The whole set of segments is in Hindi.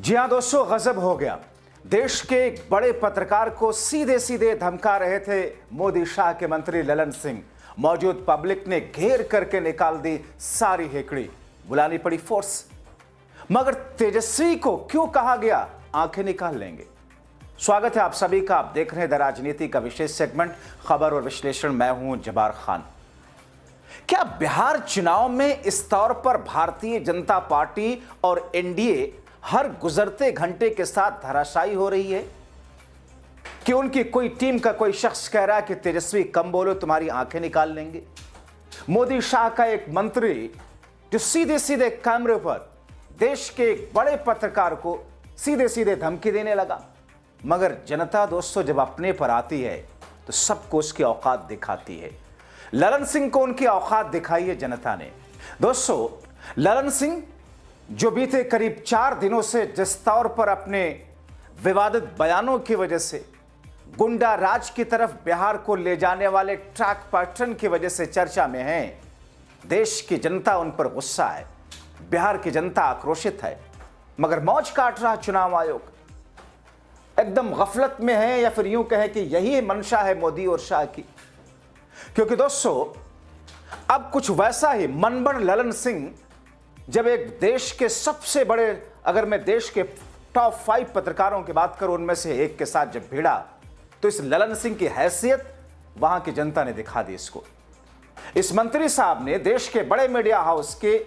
जी हां दोस्तों, गजब हो गया। देश के एक बड़े पत्रकार को सीधे सीधे धमका रहे थे मोदी शाह के मंत्री ललन सिंह। मौजूद पब्लिक ने घेर करके निकाल दी सारी हेकड़ी, बुलानी पड़ी फोर्स। मगर तेजस्वी को क्यों कहा गया, आंखें निकाल लेंगे। स्वागत है आप सभी का। आप देख रहे हैं द राजनीति का विशेष सेगमेंट खबर और विश्लेषण। मैं हूं जबार खान। क्या बिहार चुनाव में इस तौर पर भारतीय जनता पार्टी और एनडीए हर गुजरते घंटे के साथ धराशायी हो रही है कि उनकी कोई टीम का कोई शख्स कह रहा है कि तेजस्वी कम बोलो, तुम्हारी आंखें निकाल लेंगे। मोदी शाह का एक मंत्री जो सीधे सीधे कैमरे पर देश के एक बड़े पत्रकार को सीधे सीधे धमकी देने लगा। मगर जनता दोस्तों जब अपने पर आती है तो सबको उसकी औकात दिखाती है। ललन सिंह को उनकी औकात दिखाई है जनता ने। दोस्तों, ललन सिंह जो बीते करीब 4 दिनों से जिस तौर पर अपने विवादित बयानों की वजह से गुंडा राज की तरफ बिहार को ले जाने वाले ट्रैक पैटर्न की वजह से चर्चा में हैं, देश की जनता उन पर गुस्सा है, बिहार की जनता आक्रोशित है। मगर मौज काट रहा चुनाव आयोग, एकदम गफलत में है, या फिर यूं कहें कि यही मंशा है मोदी और शाह की। क्योंकि दोस्तों अब कुछ वैसा ही मनबड़ ललन सिंह जब एक देश के सबसे बड़े, अगर मैं देश के टॉप 5 पत्रकारों की बात करूं उनमें से एक के साथ जब भिड़ा, तो इस ललन सिंह की हैसियत वहां की जनता ने दिखा दी इसको। इस मंत्री साहब ने देश के बड़े मीडिया हाउस के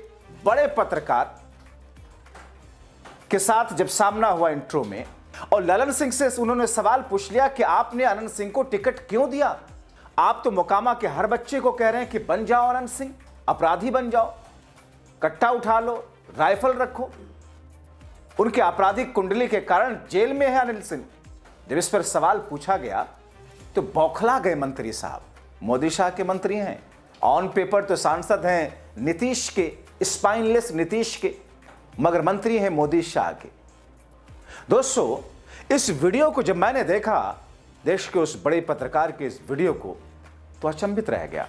बड़े पत्रकार के साथ जब सामना हुआ इंट्रो में, और ललन सिंह से उन्होंने सवाल पूछ लिया कि आपने अनंत सिंह को टिकट क्यों दिया? आप तो मोकामा के हर बच्चे को कह रहे हैं कि बन जाओ अनंत सिंह, अपराधी बन जाओ, कट्टा उठा लो, राइफल रखो। उनके आपराधिक कुंडली के कारण जेल में है अनिल सिंह। जब इस पर सवाल पूछा गया तो बौखला गए मंत्री साहब। मोदी शाह के मंत्री हैं, ऑन पेपर तो सांसद हैं नीतीश के, स्पाइनलेस नीतीश के, मगर मंत्री हैं मोदी शाह के। दोस्तों, इस वीडियो को जब मैंने देखा, देश के उस बड़े पत्रकार के इस वीडियो को, तो अचंभित रह गया।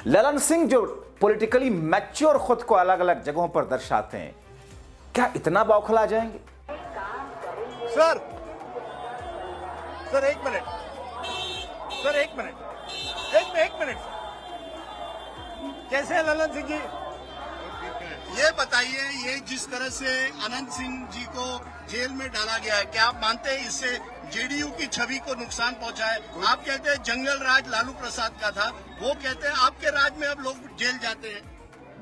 ललन सिंह जो पॉलिटिकली मैच्योर खुद को अलग अलग जगहों पर दर्शाते हैं, क्या इतना बौखला जाएंगे? सर एक मिनट, सर एक मिनट, कैसे है ललन सिंह जी? ये बताइए, ये जिस तरह से अनंत सिंह जी को जेल में डाला गया है, क्या आप मानते हैं इससे जेडीयू की छवि को नुकसान पहुंचा है? आप कहते हैं जंगल राज लालू प्रसाद का था, वो कहते हैं आपके राज में अब लोग जेल जाते हैं।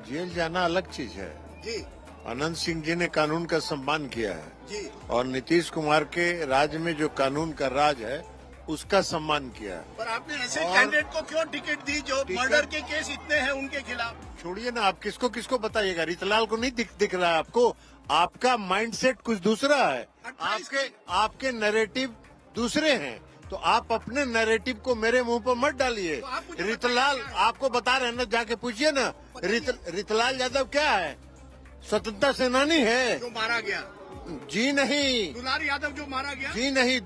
जेल जाना अलग चीज है जी। अनंत सिंह जी ने कानून का सम्मान किया है जी। और नीतीश कुमार के राज में जो कानून का राज है उसका सम्मान किया है। पर आपने ऐसे कैंडिडेट को क्यों टिकट दी जो मर्डर के केस इतने हैं उनके खिलाफ? छोड़िए ना, आप किसको किसको बताइएगा? रितलाल को नहीं दिख रहा है आपको? आपका माइंडसेट कुछ दूसरा है, आपके नैरेटिव दूसरे हैं, तो आप अपने नैरेटिव को मेरे मुंह पर मत डालिए। रितलाल आपको बता रहे हैं ना, जाके पूछिए ना। रितलाल यादव क्या है? स्वतंत्रता सेनानी है जो मारा गया। जी नहीं। दुलार यादव जो मारा गया? जी नहीं।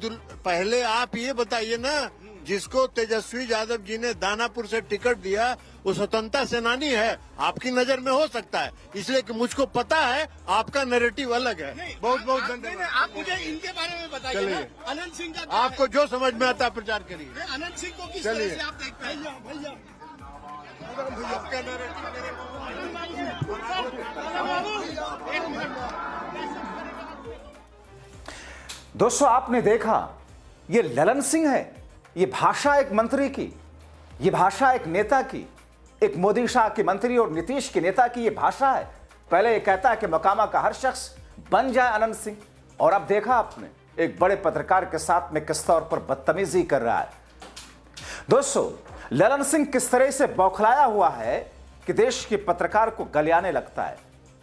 पहले आप ये बताइए ना, जिसको तेजस्वी यादव जी ने दानापुर से टिकट दिया वो स्वतंत्रता सेनानी है? आपकी नजर में हो सकता है, इसलिए कि मुझको पता है आपका नैरेटिव अलग है। बहुत बहुत धन्यवाद। आप मुझे इनके बारे में बताइए ना, अनंत सिंह का आपको जो समझ में आता है प्रचार करिए। अनंत सिंह को किस तरह से आप देखते हैं? भैया आपका नैरेटिव दोस्तों, आपने देखा, ये ललन सिंह है, ये भाषा एक मंत्री की, ये भाषा एक नेता की, एक मोदी शाह के मंत्री और नीतीश के नेता की ये भाषा है। पहले ये कहता है कि मोकामा का हर शख्स बन जाए अनंत सिंह, और अब देखा आपने एक बड़े पत्रकार के साथ में किस तौर पर बदतमीजी कर रहा है। दोस्तों, ललन सिंह किस तरह से बौखलाया हुआ है कि देश के पत्रकार को गलियाने लगता है।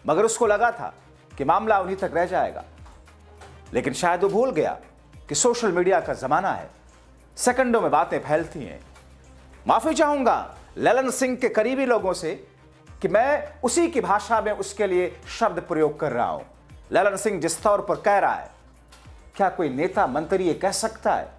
मगर उसको लगा था कि मामला उन्हीं तक रह जाएगा, लेकिन शायद वो भूल गया कि सोशल मीडिया का जमाना है, सेकंडों में बातें फैलती हैं। माफी चाहूंगा ललन सिंह के करीबी लोगों से कि मैं उसी की भाषा में उसके लिए शब्द प्रयोग कर रहा हूं। ललन सिंह जिस तौर पर कह रहा है, क्या कोई नेता मंत्री ये कह सकता है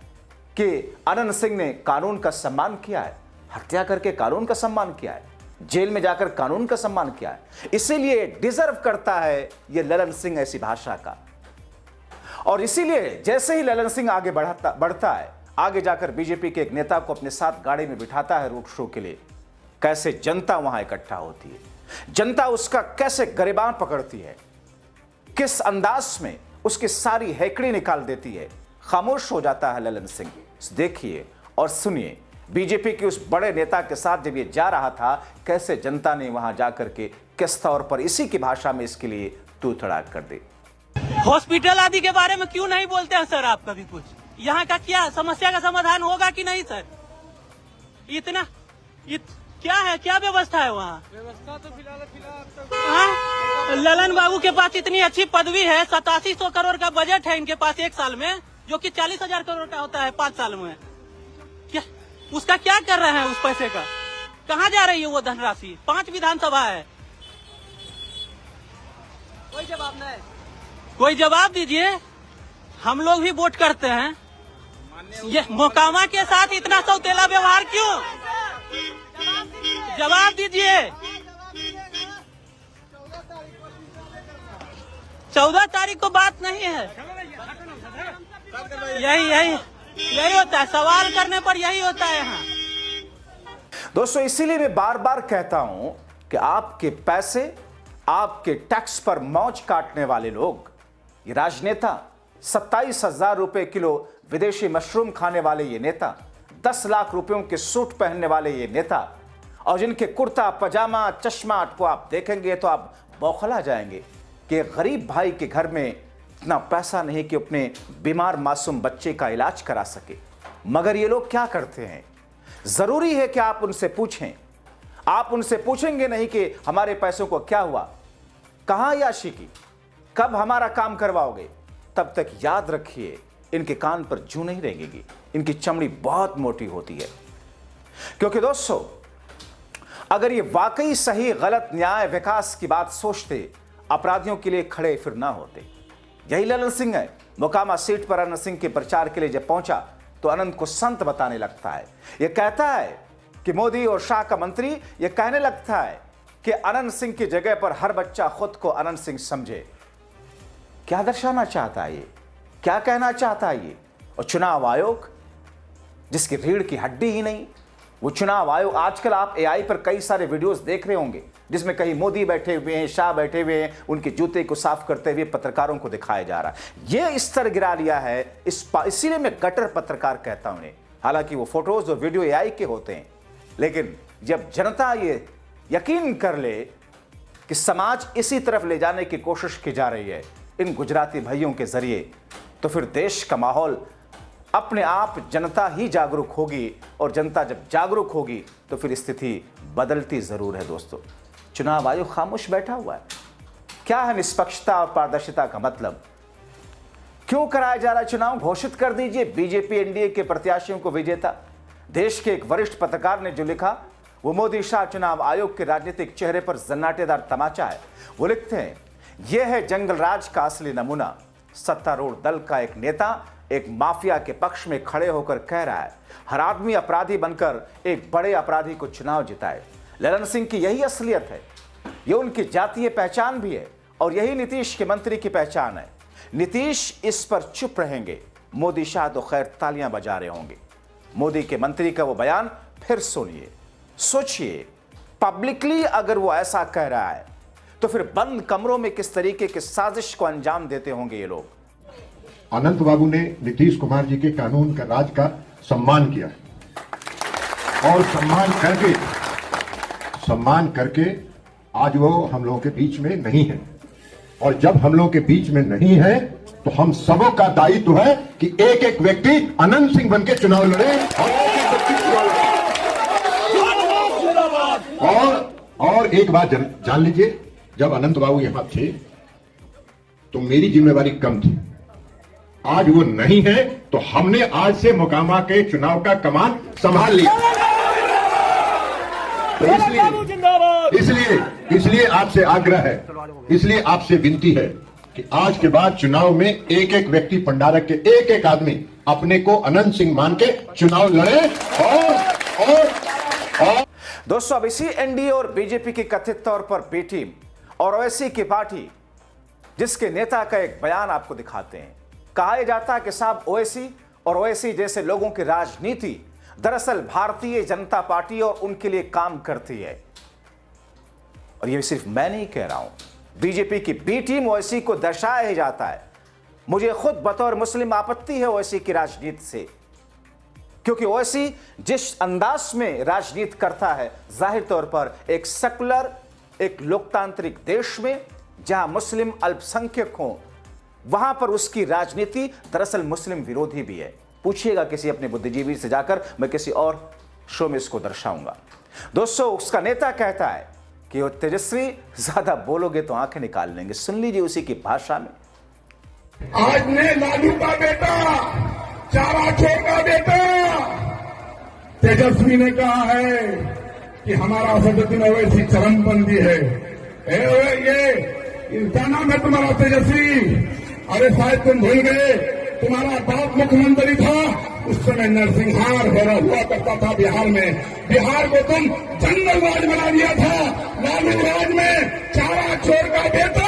कि अनंत सिंह ने कानून का सम्मान किया है? हत्या करके कानून का सम्मान किया है, जेल में जाकर कानून का सम्मान किया है, इसीलिए डिजर्व करता है ये ललन सिंह ऐसी भाषा का। और इसीलिए जैसे ही ललन सिंह आगे बढ़ता है, आगे जाकर बीजेपी के एक नेता को अपने साथ गाड़ी में बिठाता है रोड शो के लिए, कैसे जनता वहां इकट्ठा होती है, जनता उसका कैसे गिरबान पकड़ती है, किस अंदाज में उसकी सारी हैकड़ी निकाल देती है। खामोश हो जाता है ललन सिंह। देखिए और सुनिए बीजेपी के उस बड़े नेता के साथ जब ये जा रहा था, कैसे जनता ने वहां जाकर के किस तौर पर इसी की भाषा में इसके लिए तू तड़ाक कर दी। हॉस्पिटल आदि के बारे में क्यों नहीं बोलते हैं सर आप कभी कुछ? यहाँ का क्या समस्या का समाधान होगा कि नहीं सर? क्या है, क्या व्यवस्था है वहाँ? व्यवस्था तो फिलहाल ललन बाबू के पास इतनी अच्छी पदवी है, 8700 करोड़ का बजट है इनके पास एक साल में, जो कि 40,000 करोड़ का होता है 5 साल में। क्या उसका क्या कर रहे हैं? उस पैसे का कहाँ जा रही है वो धनराशि? 5 विधानसभा है, कोई जवाब नहीं। कोई जवाब दीजिए। हम लोग भी वोट करते हैं, ये मोकामा के साथ इतना सौतेला व्यवहार क्यों? जवाब दीजिए। 14 तारीख को बात नहीं है। यही होता है, सवाल करने पर यही होता है यहाँ। दोस्तों इसीलिए मैं बार बार कहता हूं कि आपके पैसे, आपके टैक्स पर मौज काटने वाले लोग, ये राजनेता, 27,000 रुपए किलो विदेशी मशरूम खाने वाले ये नेता, 10 लाख रुपयों के सूट पहनने वाले ये नेता, और जिनके कुर्ता पजामा चश्मा को आप देखेंगे तो आप बौखला जाएंगे कि गरीब भाई के घर में इतना पैसा नहीं कि अपने बीमार मासूम बच्चे का इलाज करा सके। मगर ये लोग क्या करते हैं? जरूरी है कि आप उनसे पूछें। आप उनसे पूछेंगे नहीं कि हमारे पैसों को क्या हुआ, कहां याशी की, कब हमारा काम करवाओगे, तब तक याद रखिए इनके कान पर जूं नहीं रेंगेगी, इनकी चमड़ी बहुत मोटी होती है। क्योंकि दोस्तों अगर ये वाकई सही गलत न्याय विकास की बात सोचते, अपराधियों के लिए खड़े फिर ना होते। यही ललन सिंह है। मोकामा सीट पर अनंत सिंह के प्रचार के लिए जब पहुंचा तो अनंत को संत बताने लगता है। यह कहता है कि मोदी और शाह का मंत्री यह कहने लगता है कि अनंत सिंह की जगह पर हर बच्चा खुद को अनंत सिंह समझे। क्या दर्शाना चाहता है ये? क्या कहना चाहता है ये? और चुनाव आयोग जिसकी रीढ़ की हड्डी ही नहीं, वो चुनाव आयोग, आजकल आप एआई पर कई सारे वीडियोस देख रहे होंगे जिसमें कहीं मोदी बैठे हुए हैं, शाह बैठे हुए हैं, उनके जूते को साफ करते हुए पत्रकारों को दिखाया जा रहा है। ये स्तर गिरा लिया है। इसीलिए मैं गटर पत्रकार कहता हूं। हालांकि वो फोटोज और वीडियो एआई के होते हैं, लेकिन जब जनता ये यकीन कर ले कि समाज इसी तरफ ले जाने की कोशिश की जा रही है इन गुजराती भाइयों के जरिए, तो फिर देश का माहौल अपने आप जनता ही जागरूक होगी, और जनता जब जागरूक होगी तो फिर स्थिति बदलती जरूर है। दोस्तों चुनाव आयोग खामोश बैठा हुआ है। क्या है निष्पक्षता और पारदर्शिता का मतलब? क्यों कराया जा रहा है चुनाव? घोषित कर दीजिए बीजेपी एनडीए के प्रत्याशियों को विजेता। देश के एक वरिष्ठ पत्रकार ने जो लिखा वो मोदी शाह चुनाव आयोग के राजनीतिक चेहरे पर जन्नाटेदार तमाचा है। वो लिखते हैं, यह है जंगल राज का असली नमूना। सत्तारूढ़ दल का एक नेता एक माफिया के पक्ष में खड़े होकर कह रहा है हर आदमी अपराधी बनकर एक बड़े अपराधी को चुनाव जिताए। ललन सिंह की यही असलियत है, यह उनकी जातीय पहचान भी है, और यही नीतीश के मंत्री की पहचान है। नीतीश इस पर चुप रहेंगे, मोदी शाह तो खैर तालियां बजा रहे होंगे। मोदी के मंत्री का वो बयान फिर सुनिए, सोचिए। पब्लिकली अगर वो ऐसा कह रहा है तो फिर बंद कमरों में किस तरीके की साजिश को अंजाम देते होंगे ये लोग। अनंत बाबू ने नीतीश कुमार जी के कानून का राज का सम्मान किया और सम्मान करके आज वो हम लोगों के बीच में नहीं है। और जब हम लोगों के बीच में नहीं है तो हम सबों का दायित्व है कि एक एक व्यक्ति अनंत सिंह बनके चुनाव लड़े और एक बात जान लीजिए, जब अनंत बाबू यहां थे तो मेरी जिम्मेवारी कम थी। आज वो नहीं है तो हमने आज से मोकामा के चुनाव का कमान संभाल लिया। तो इसलिए आपसे आग्रह है, इसलिए आपसे विनती है कि आज के बाद चुनाव में एक एक व्यक्ति पंडारक के एक एक आदमी अपने को अनंत सिंह मान के चुनाव लड़े। और दोस्तों अब इसी एनडीए और बीजेपी की कथित तौर पर बी टीम और ओवैसी की पार्टी जिसके नेता का एक बयान आपको दिखाते हैं। कहा यह जाता है कि साहब ओवैसी और ओवैसी जैसे लोगों की राजनीति दरअसल भारतीय जनता पार्टी और उनके लिए काम करती है। और यह सिर्फ मैं नहीं कह रहा हूं, बीजेपी की बी टीम ओवैसी को दर्शाया ही जाता है। मुझे खुद बतौर मुस्लिम आपत्ति है ओवैसी की राजनीति से, क्योंकि ओवैसी जिस अंदाज में राजनीति करता है, जाहिर तौर पर एक सेकुलर, एक लोकतांत्रिक देश में जहां मुस्लिम अल्पसंख्यक हों, वहां पर उसकी राजनीति दरअसल मुस्लिम विरोधी भी है। पूछिएगा किसी अपने बुद्धिजीवी से जाकर, मैं किसी और शो में इसको दर्शाऊंगा। दोस्तों, उसका नेता कहता है कि वो तेजस्वी ज्यादा बोलोगे तो आंखें निकाल लेंगे। सुन लीजिए उसी की भाषा में। आज ने लालू का बेटा, चारा छोर का बेटा तेजस्वी ने कहा है कि हमारा असदुद्दीन ओवैसी चरमपंथी है। ये क्या नाम है तुम्हारा तेजस्वी? अरे शायद तुम भूल गए, तुम्हारा बाप मुख्यमंत्री था, उस समय नरसिंहार हुआ करता था बिहार में। बिहार को तुम जंगल राज बना दिया था। लालू राज में चारा छोर का बेटा,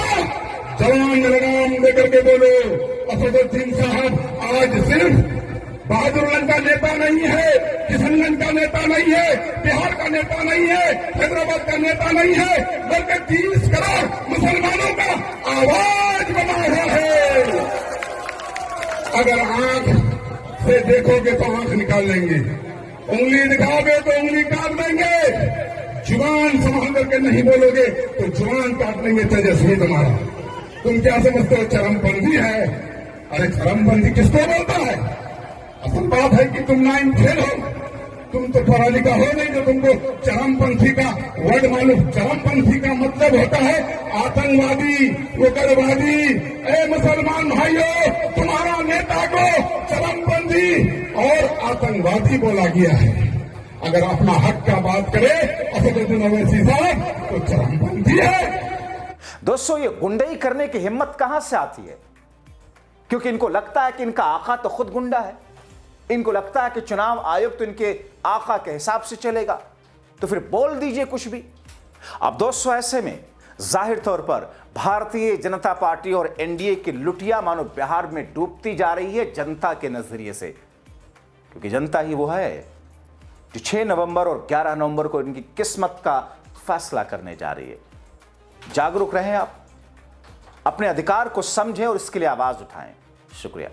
जवान लगाम लेकर के बोलो, असदुद्दीन साहब आज सिर्फ बहादुरगंज का नेता नहीं है, किशनगंज का नेता नहीं है, बिहार का नेता नहीं है, हैदराबाद का नेता नहीं है, बल्कि 30 करोड़ मुसलमानों का आवाज बना रहा है। अगर आंख से देखोगे तो आंख निकाल लेंगे, उंगली दिखाओगे तो उंगली काट देंगे, जुबान संभाल करके नहीं बोलोगे तो जुबान काट लेंगे। तेजस्वी तुम्हारा, तुम क्या समझते हो चरमपंथी है? अरे चरमपंथी किसको बोलता है? असल बात है कि तुम नाइन फेल हो, तुम तो पढ़ा लिखा हो नहीं जो तुमको चरमपंथी का वर्ड मालूम। चरमपंथी का मतलब होता है आतंकवादी, उग्रवादी। ए मुसलमान भाइयों, तुम्हारा नेता को चरमपंथी और आतंकवादी बोला गया है। अगर अपना हक का बात करे असदुद्दीन ओवैसी साहब तो चरमपंथी है। दोस्तों, ये गुंडई करने की हिम्मत कहां से आती है? क्योंकि इनको लगता है कि इनका आका तो खुद गुंडा है, इनको लगता है कि चुनाव आयोग तो इनके आका के हिसाब से चलेगा, तो फिर बोल दीजिए कुछ भी। अब दोस्तों, ऐसे में जाहिर तौर पर भारतीय जनता पार्टी और एनडीए की लुटिया मानो बिहार में डूबती जा रही है जनता के नजरिए से, क्योंकि जनता ही वो है जो 6 नवंबर और 11 नवंबर को इनकी किस्मत का फैसला करने जा रही है। जागरूक रहें, आप अपने अधिकार को समझें और इसके लिए आवाज उठाएं। शुक्रिया।